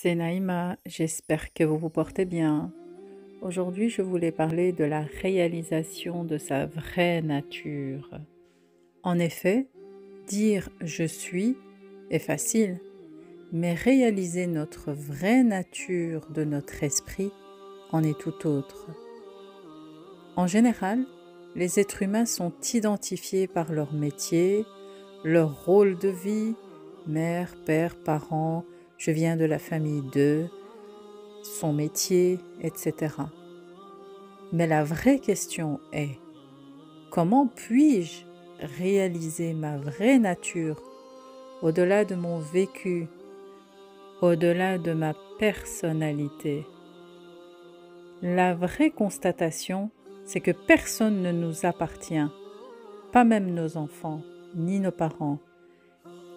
C'est Naïma, j'espère que vous vous portez bien. Aujourd'hui, je voulais parler de la réalisation de sa vraie nature. En effet, dire je suis est facile, mais réaliser notre vraie nature de notre esprit en est tout autre. En général, les êtres humains sont identifiés par leur métier, leur rôle de vie, mère, père, parents, je viens de la famille de, son métier, etc. Mais la vraie question est, comment puis-je réaliser ma vraie nature au-delà de mon vécu, au-delà de ma personnalité? La vraie constatation, c'est que personne ne nous appartient, pas même nos enfants, ni nos parents.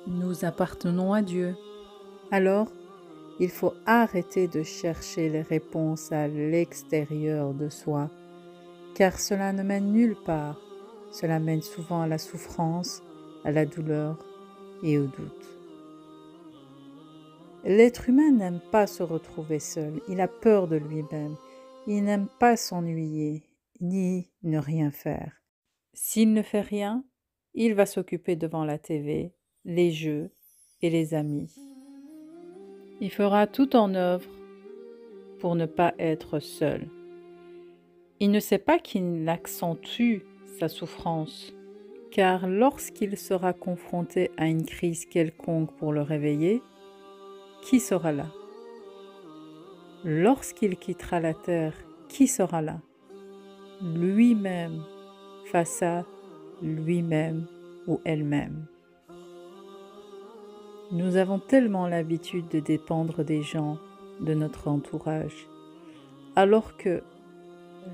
Nous appartenons à Dieu. Alors, il faut arrêter de chercher les réponses à l'extérieur de soi, car cela ne mène nulle part. Cela mène souvent à la souffrance, à la douleur et au doute. L'être humain n'aime pas se retrouver seul, il a peur de lui-même, il n'aime pas s'ennuyer, ni ne rien faire. S'il ne fait rien, il va s'occuper devant la TV, les jeux et les amis. Il fera tout en œuvre pour ne pas être seul. Il ne sait pas qu'il accentue sa souffrance, car lorsqu'il sera confronté à une crise quelconque pour le réveiller, qui sera là? Lorsqu'il quittera la terre, qui sera là? Lui-même, face à lui-même ou elle-même. Nous avons tellement l'habitude de dépendre des gens, de notre entourage, alors que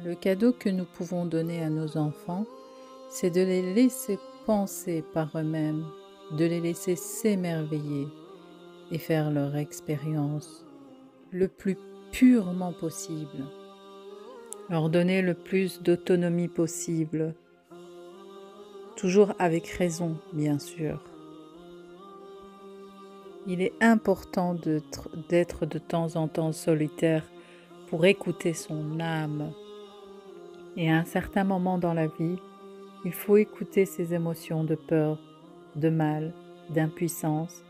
le cadeau que nous pouvons donner à nos enfants, c'est de les laisser penser par eux-mêmes, de les laisser s'émerveiller et faire leur expérience le plus purement possible, leur donner le plus d'autonomie possible, toujours avec raison, bien sûr. Il est important d'être de temps en temps solitaire pour écouter son âme. Et à un certain moment dans la vie, il faut écouter ses émotions de peur, de mal, d'impuissance,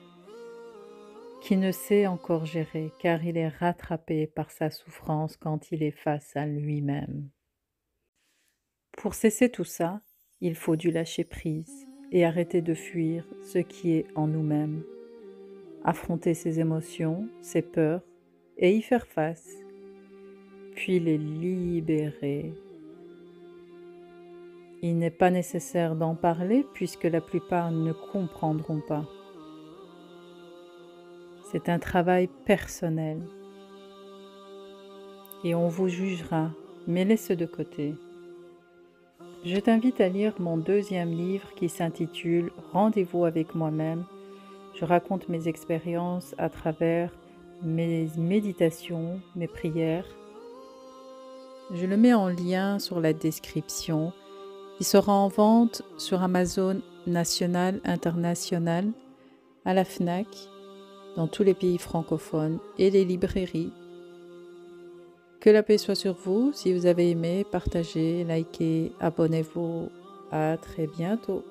qu'il ne sait encore gérer car il est rattrapé par sa souffrance quand il est face à lui-même. Pour cesser tout ça, il faut du lâcher-prise et arrêter de fuir ce qui est en nous-mêmes. Affronter ses émotions, ses peurs et y faire face, puis les libérer. Il n'est pas nécessaire d'en parler puisque la plupart ne comprendront pas. C'est un travail personnel et on vous jugera, mais laissez de côté. Je t'invite à lire mon deuxième livre qui s'intitule « Rendez-vous avec moi-même ». Je raconte mes expériences à travers mes méditations, mes prières. Je le mets en lien sur la description. Il sera en vente sur Amazon national, international, à la FNAC, dans tous les pays francophones et les librairies. Que la paix soit sur vous. Si vous avez aimé, partagez, likez, abonnez-vous. À très bientôt.